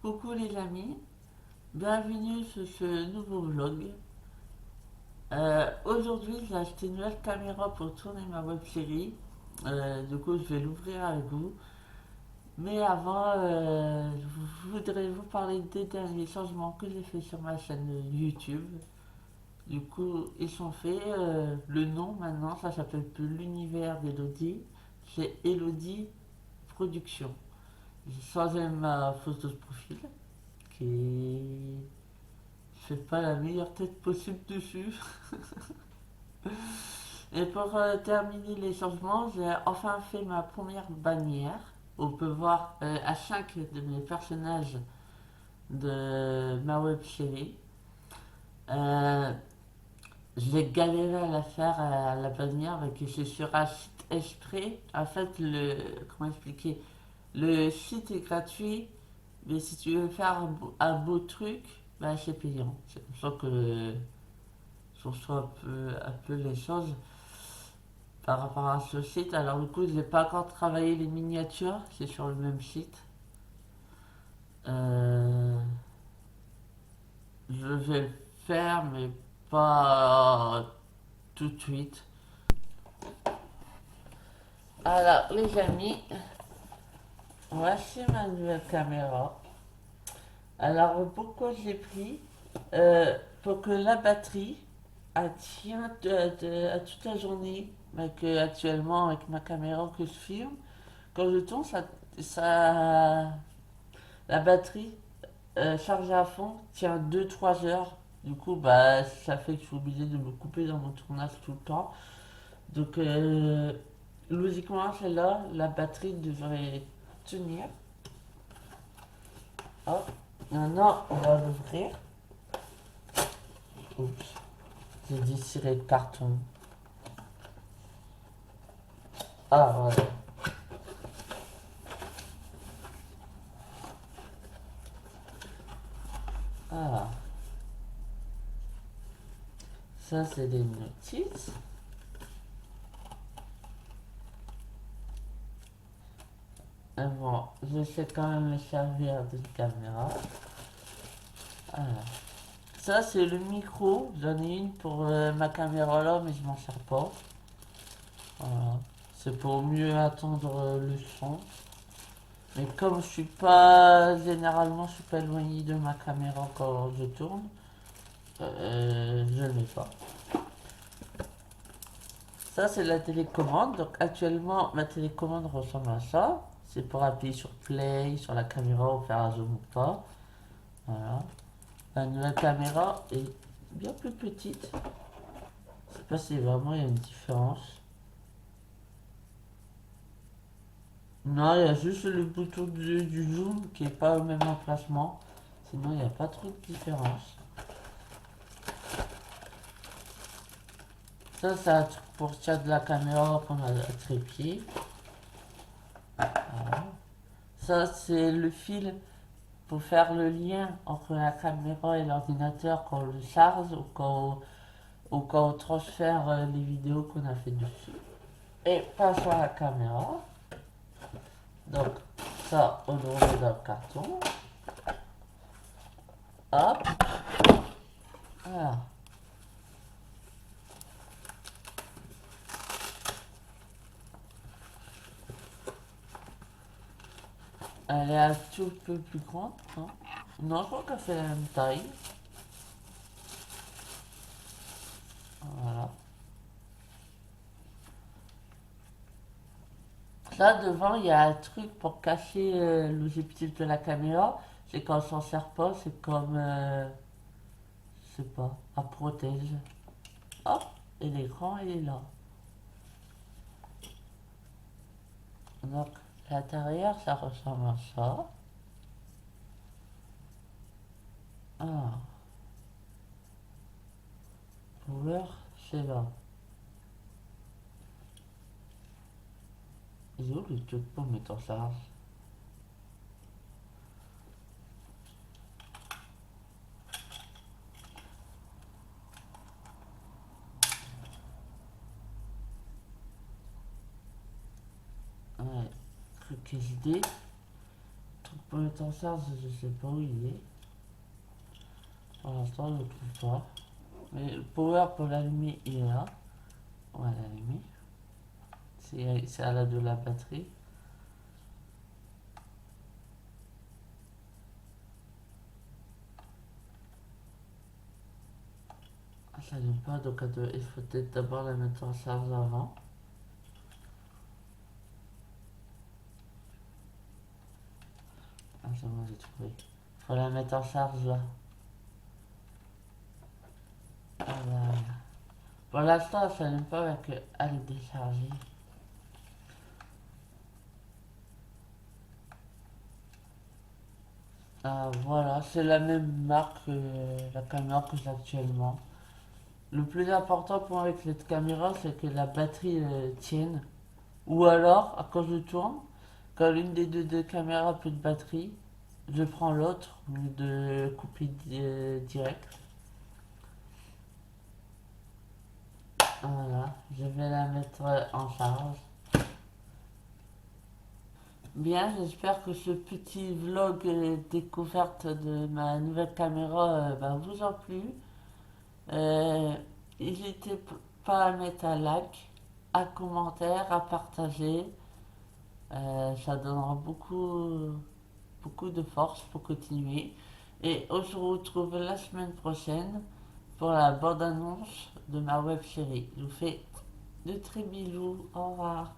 Coucou les amis, bienvenue sur ce nouveau vlog. Aujourd'hui j'ai acheté une nouvelle caméra pour tourner ma web série. Du coup je vais l'ouvrir avec vous. Mais avant, je voudrais vous parler des derniers changements que j'ai fait sur ma chaîne YouTube. Du coup ils sont faits. Le nom maintenant ça s'appelle plus l'univers d'Elodie. C'est Elodie Production. J'ai changé ma photo de profil qui je fais pas la meilleure tête possible dessus. Et pour terminer les changements, j'ai enfin fait ma première bannière. On peut voir à 5 de mes personnages de ma web série. Euh, j'ai galéré à la faire à la bannière parce que c'est sur un site exprès. En fait, comment expliquer? Le site est gratuit, mais si tu veux faire un beau truc, bah, c'est payant. C'est pour ça que je reçois un peu les choses par rapport à ce site. Alors du coup, je n'ai pas encore travaillé les miniatures, c'est sur le même site. Euh, je vais le faire, mais pas tout de suite. Alors les amis, voici ma nouvelle caméra. Alors pourquoi j'ai pris pour que la batterie elle tient à toute la journée. Donc, actuellement avec ma caméra que je filme, quand je tourne, ça la batterie chargée à fond tient 2 3 heures. Du coup, bah, ça fait que je suis obligé de me couper dans mon tournage tout le temps. Donc, logiquement, celle-là, la batterie devrait tenir. Hop. Maintenant, on va l'ouvrir. Oups, j'ai déchiré le carton. Ah, voilà. Ah, ça, c'est des notices. Ah bon, je sais quand même me servir d'une caméra. Ah. Ça, c'est le micro. J'en ai une pour ma caméra là, mais je m'en sers pas. Voilà. C'est pour mieux attendre le son. Mais comme je suis pas, généralement, je suis pas éloigné de ma caméra quand je tourne, je l'ai pas. Ça, c'est la télécommande. Donc, actuellement, ma télécommande ressemble à ça. C'est pour appuyer sur play, sur la caméra, ou faire un zoom ou pas. Voilà. La nouvelle caméra est bien plus petite. Je sais pas si vraiment il y a une différence. Non, il y a juste le bouton du zoom qui est pas au même emplacement. Sinon, il n'y a pas trop de différence. Ça, c'est un truc pour tirer de la caméra qu'on a à trépied. Voilà. Ça, c'est le fil pour faire le lien entre la caméra et l'ordinateur quand on le charge ou quand on transfère les vidéos qu'on a fait dessus. Et passons à la caméra. Donc, ça, on le remet dans le carton. Hop. Voilà. Elle est un tout peu plus grande, non? Non, je crois qu'elle fait la même taille. Voilà. Là, devant, il y a un truc pour cacher l'objectif de la caméra. C'est quand on s'en sert pas, c'est comme, je sais pas, un protège. Hop, et l'écran, il est là. Donc, l'intérieur, ça ressemble à ça. Ah, couleur, c'est là. Il est où le truc pour mettre en charge? Ouais, truc SD. Truc Pour le temps charge, je sais pas où il est. Pour l'instant, je le trouve pas. Mais le power pour l'allumer, il est là. On va l'allumer. C'est à la de la batterie. Ah, ça n'allume pas, donc il faut peut-être d'abord la mettre en charge avant. Ah, c'est bon, j'ai trouvé. Il faut la mettre en charge là. Ah, là. Pour l'instant, ça n'allume pas avec elle est déchargée. Ah, voilà, c'est la même marque que la caméra que j'ai actuellement. Le plus important pour moi avec cette caméra, c'est que la batterie tienne. Ou alors, quand je tourne, quand l'une des deux caméras a plus de batterie, je prends l'autre au lieu de couper direct. Voilà, je vais la mettre en charge. Bien, j'espère que ce petit vlog découverte de ma nouvelle caméra vous a plu. Euh, N'hésitez pas à mettre un like, un commentaire, à partager. Ça donnera beaucoup de force pour continuer. Et on se retrouve la semaine prochaine pour la bande-annonce de ma web série. Je vous fais de très bisous. Au revoir.